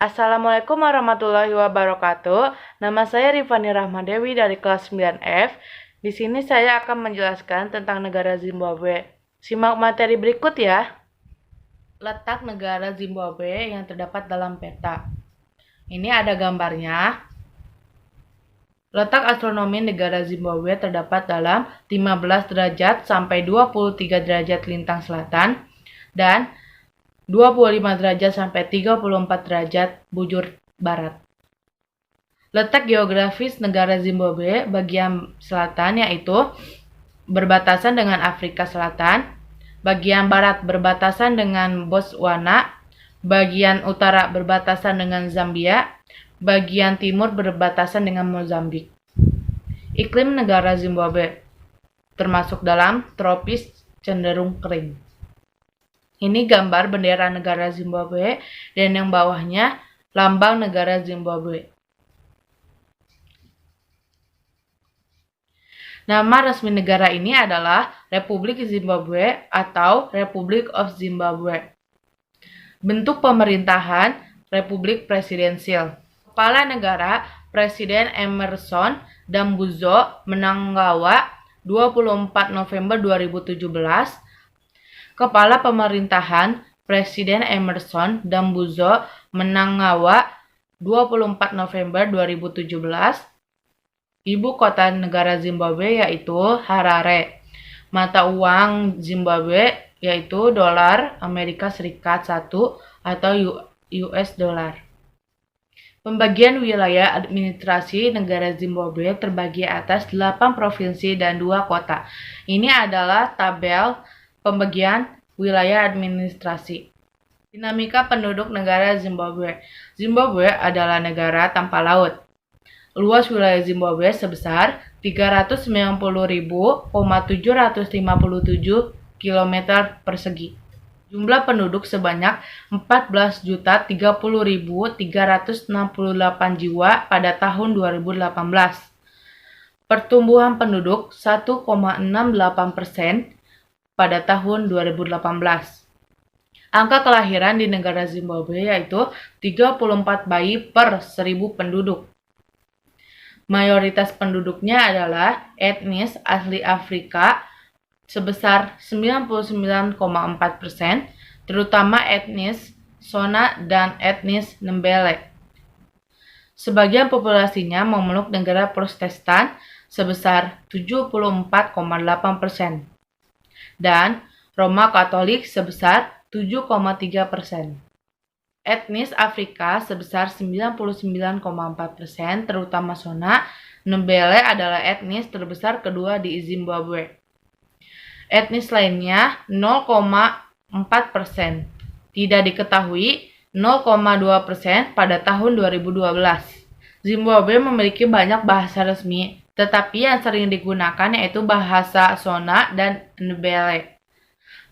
Assalamualaikum warahmatullahi wabarakatuh. Nama saya Rifani Rahmadewi dari kelas 9F. Di sini saya akan menjelaskan tentang negara Zimbabwe. Simak materi berikut ya. Letak negara Zimbabwe yang terdapat dalam peta. Ini ada gambarnya. Letak astronomi negara Zimbabwe terdapat dalam 15 derajat sampai 23 derajat lintang selatan dan 25 derajat sampai 34 derajat bujur barat. Letak geografis negara Zimbabwe bagian selatan yaitu berbatasan dengan Afrika Selatan, bagian barat berbatasan dengan Botswana, bagian utara berbatasan dengan Zambia, bagian timur berbatasan dengan Mozambik. Iklim negara Zimbabwe termasuk dalam tropis cenderung kering. Ini gambar bendera negara Zimbabwe dan yang bawahnya lambang negara Zimbabwe. Nama resmi negara ini adalah Republik Zimbabwe atau Republic of Zimbabwe. Bentuk pemerintahan Republik Presidensial. Kepala negara Presiden Emmerson Dambudzo Mnangagwa 24 November 2017. Kepala Pemerintahan Presiden Emmerson Dambudzo Mnangagwa 24 November 2017. Ibu kota negara Zimbabwe yaitu Harare. Mata uang Zimbabwe yaitu dolar Amerika Serikat 1 atau US dollar. Pembagian wilayah administrasi negara Zimbabwe terbagi atas 8 provinsi dan 2 kota. Ini adalah tabel pembagian wilayah administrasi. Dinamika penduduk negara Zimbabwe. Zimbabwe adalah negara tanpa laut. Luas wilayah Zimbabwe sebesar 390.757 km persegi. Jumlah penduduk sebanyak 14.030.368 jiwa pada tahun 2018. Pertumbuhan penduduk 1,68% pada tahun 2018. Angka kelahiran di negara Zimbabwe yaitu 34 bayi per 1.000 penduduk. Mayoritas penduduknya adalah etnis asli Afrika sebesar 99,4%, terutama etnis Shona dan etnis Ndebele. Sebagian populasinya memeluk negara Protestan sebesar 74,8%. Dan Roma Katolik sebesar 7,3%. Etnis Afrika sebesar 99,4%, terutama Shona. Ndebele adalah etnis terbesar kedua di Zimbabwe. Etnis lainnya 0,4%. Tidak diketahui 0,2% pada tahun 2012. Zimbabwe memiliki banyak bahasa resmi, tetapi yang sering digunakan yaitu bahasa Shona dan Ndebele.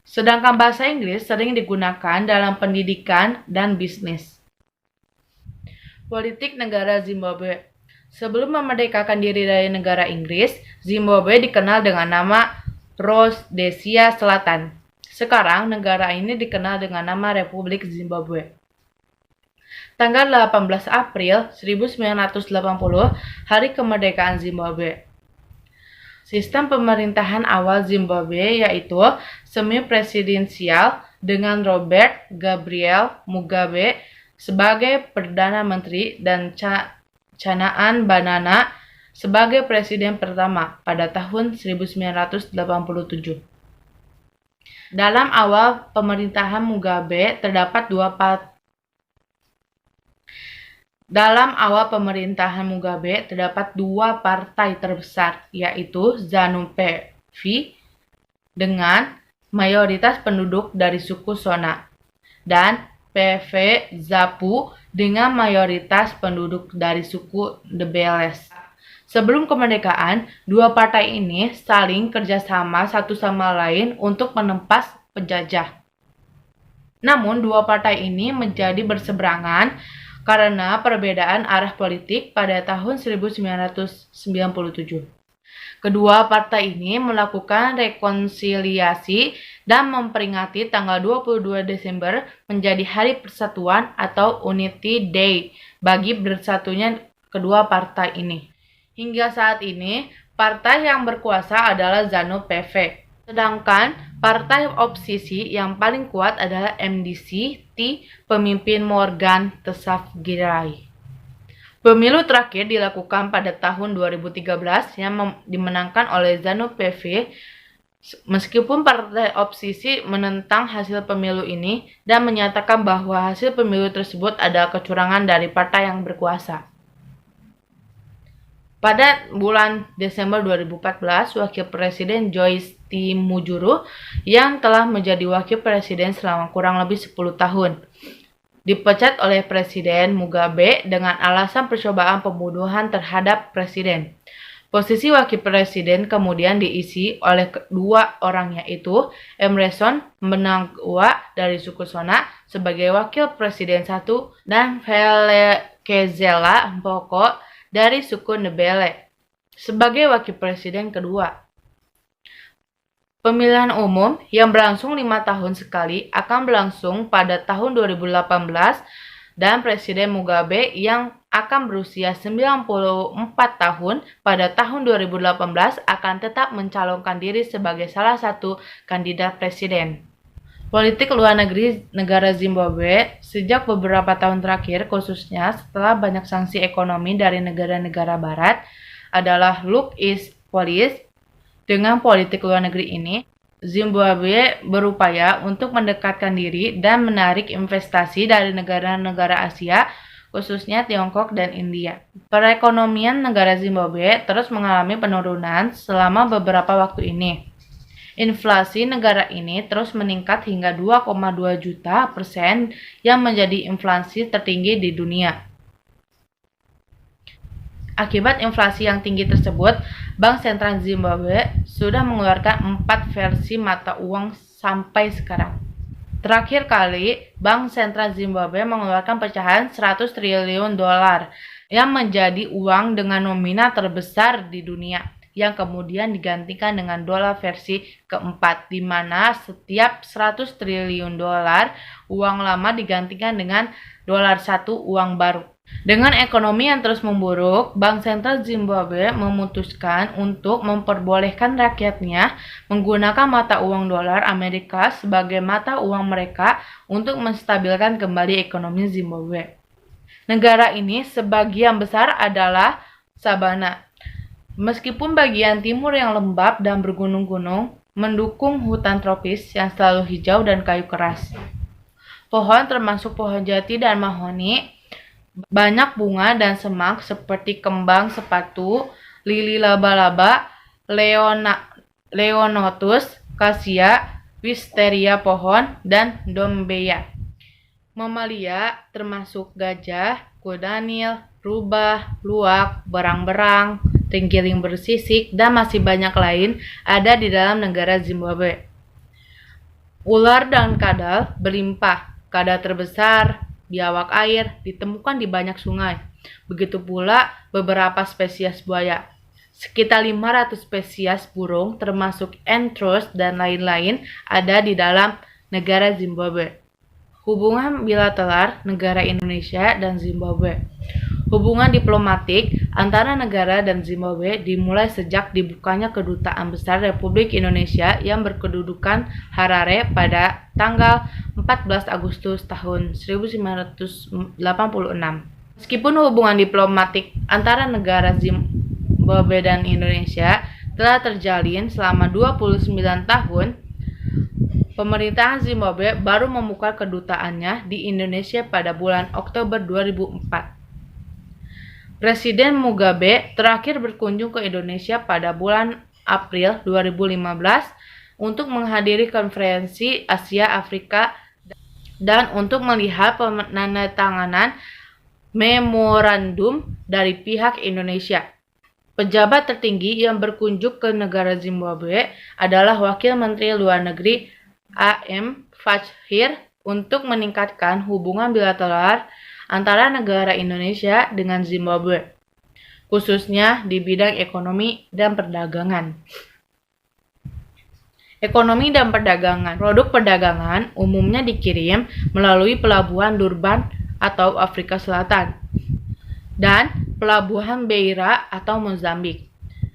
Sedangkan bahasa Inggris sering digunakan dalam pendidikan dan bisnis. Politik negara Zimbabwe. Sebelum memerdekakan diri dari negara Inggris, Zimbabwe dikenal dengan nama Rhodesia Selatan. Sekarang negara ini dikenal dengan nama Republik Zimbabwe. Tanggal 18 April 1980, hari kemerdekaan Zimbabwe. Sistem pemerintahan awal Zimbabwe yaitu semi-presidensial dengan Robert Gabriel Mugabe sebagai Perdana Menteri dan Canaan Banana sebagai presiden pertama pada tahun 1987. Dalam awal pemerintahan Mugabe terdapat dua partai terbesar, yaitu ZANU-PF dengan mayoritas penduduk dari suku Shona dan PF-ZAPU dengan mayoritas penduduk dari suku Ndebele. Sebelum kemerdekaan, dua partai ini saling kerjasama satu sama lain untuk menempas penjajah. Namun, dua partai ini menjadi berseberangan karena perbedaan arah politik pada tahun 1997. Kedua partai ini melakukan rekonsiliasi dan memperingati tanggal 22 Desember menjadi Hari Persatuan atau Unity Day bagi bersatunya kedua partai ini. Hingga saat ini, partai yang berkuasa adalah ZANU-PF. Sedangkan partai oposisi yang paling kuat adalah MDC pemimpin Morgan Tsvangirai. Pemilu terakhir dilakukan pada tahun 2013 yang dimenangkan oleh ZANU-PF. Meskipun partai oposisi menentang hasil pemilu ini dan menyatakan bahwa hasil pemilu tersebut adalah kecurangan dari partai yang berkuasa. Pada bulan Desember 2014, Wakil Presiden Joyce Mujuru yang telah menjadi Wakil Presiden selama kurang lebih 10 tahun, dipecat oleh Presiden Mugabe dengan alasan percobaan pembunuhan terhadap Presiden. Posisi Wakil Presiden kemudian diisi oleh kedua orang, yaitu Emmerson Mnangagwa dari suku Shona sebagai Wakil Presiden 1 dan Felekezela Mpoko dari suku Ndebele sebagai Wakil Presiden kedua. Pemilihan umum yang berlangsung 5 tahun sekali akan berlangsung pada tahun 2018 dan Presiden Mugabe yang akan berusia 94 tahun pada tahun 2018 akan tetap mencalonkan diri sebagai salah satu kandidat presiden. Politik luar negeri negara Zimbabwe sejak beberapa tahun terakhir, khususnya setelah banyak sanksi ekonomi dari negara-negara barat, adalah look is policy. Dengan politik luar negeri ini, Zimbabwe berupaya untuk mendekatkan diri dan menarik investasi dari negara-negara Asia, khususnya Tiongkok dan India. Perekonomian negara Zimbabwe terus mengalami penurunan selama beberapa waktu ini. Inflasi negara ini terus meningkat hingga 2,2 juta persen yang menjadi inflasi tertinggi di dunia. Akibat inflasi yang tinggi tersebut, Bank Sentral Zimbabwe sudah mengeluarkan 4 versi mata uang sampai sekarang. Terakhir kali, Bank Sentral Zimbabwe mengeluarkan pecahan 100 triliun dolar yang menjadi uang dengan nominal terbesar di dunia, yang kemudian digantikan dengan dolar versi keempat, di mana setiap 100 triliun dolar uang lama digantikan dengan dolar 1 uang baru. Dengan ekonomi yang terus memburuk, Bank Sentral Zimbabwe memutuskan untuk memperbolehkan rakyatnya menggunakan mata uang dolar Amerika sebagai mata uang mereka untuk menstabilkan kembali ekonomi Zimbabwe. Negara ini sebagian besar adalah sabana. Meskipun bagian timur yang lembab dan bergunung-gunung mendukung hutan tropis yang selalu hijau dan kayu keras. Pohon termasuk pohon jati dan mahoni, banyak bunga dan semak seperti kembang sepatu, lili laba-laba, Leonotus, kasia, wisteria pohon, dan dombeya. Mamalia termasuk gajah, kuda nil, rubah, luwak, berang-berang, terenggiling bersisik, dan masih banyak lain ada di dalam negara Zimbabwe. Ular dan kadal berlimpah. Kadal terbesar, biawak air, ditemukan di banyak sungai. Begitu pula beberapa spesies buaya. Sekitar 500 spesies burung termasuk entrus dan lain-lain ada di dalam negara Zimbabwe. Hubungan bilateral negara Indonesia dan Zimbabwe. Hubungan diplomatik antara negara dan Zimbabwe dimulai sejak dibukanya Kedutaan Besar Republik Indonesia yang berkedudukan Harare pada tanggal 14 Agustus tahun 1986. Meskipun hubungan diplomatik antara negara Zimbabwe dan Indonesia telah terjalin selama 29 tahun, pemerintahan Zimbabwe baru membuka kedutaannya di Indonesia pada bulan Oktober 2004. Presiden Mugabe terakhir berkunjung ke Indonesia pada bulan April 2015 untuk menghadiri konferensi Asia Afrika dan untuk melihat penandatanganan memorandum dari pihak Indonesia. Pejabat tertinggi yang berkunjung ke negara Zimbabwe adalah Wakil Menteri Luar Negeri A.M. Fajrul untuk meningkatkan hubungan bilateral antara negara Indonesia dengan Zimbabwe, khususnya di bidang ekonomi dan perdagangan. Ekonomi dan perdagangan. Produk perdagangan umumnya dikirim melalui pelabuhan Durban atau Afrika Selatan dan pelabuhan Beira atau Mozambik.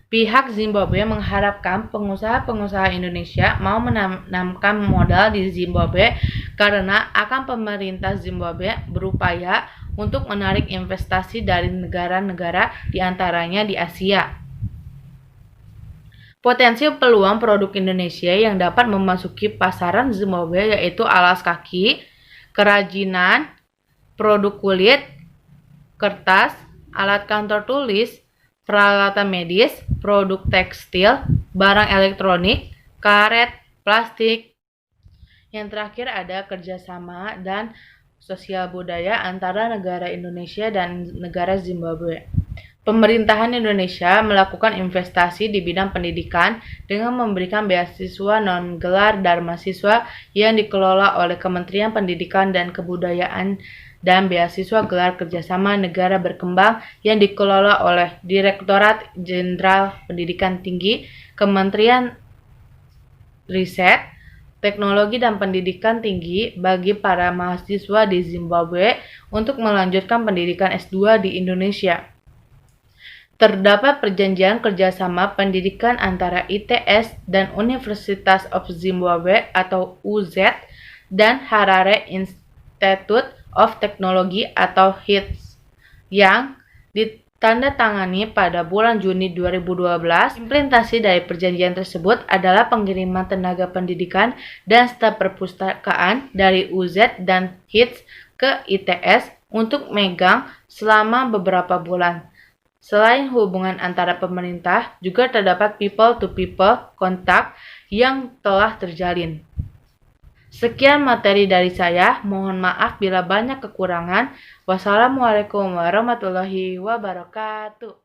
Pihak Zimbabwe mengharapkan pengusaha-pengusaha Indonesia mau menanamkan modal di Zimbabwe karena pemerintah Zimbabwe berupaya untuk menarik investasi dari negara-negara di antaranya di Asia. Potensi peluang produk Indonesia yang dapat memasuki pasaran Zimbabwe yaitu alas kaki, kerajinan, produk kulit, kertas, alat kantor tulis, peralatan medis, produk tekstil, barang elektronik, karet, plastik. Yang terakhir ada kerjasama dan sosial budaya antara negara Indonesia dan negara Zimbabwe. Pemerintahan Indonesia melakukan investasi di bidang pendidikan dengan memberikan beasiswa non-gelar Dharma Siswa yang dikelola oleh Kementerian Pendidikan dan Kebudayaan dan beasiswa gelar kerjasama negara berkembang yang dikelola oleh Direktorat Jenderal Pendidikan Tinggi, Kementerian Riset, Teknologi dan Pendidikan Tinggi bagi para mahasiswa di Zimbabwe untuk melanjutkan pendidikan S2 di Indonesia. Terdapat perjanjian kerjasama pendidikan antara ITS dan University of Zimbabwe atau UZ dan Harare Institute of Technology atau HITS yang ditandatangani pada bulan Juni 2012. Implementasi dari perjanjian tersebut adalah pengiriman tenaga pendidikan dan staf perpustakaan dari UZ dan HITS ke ITS untuk megang selama beberapa bulan. Selain hubungan antara pemerintah, juga terdapat people-to-people kontak yang telah terjalin. Sekian materi dari saya, mohon maaf bila banyak kekurangan. Wassalamualaikum warahmatullahi wabarakatuh.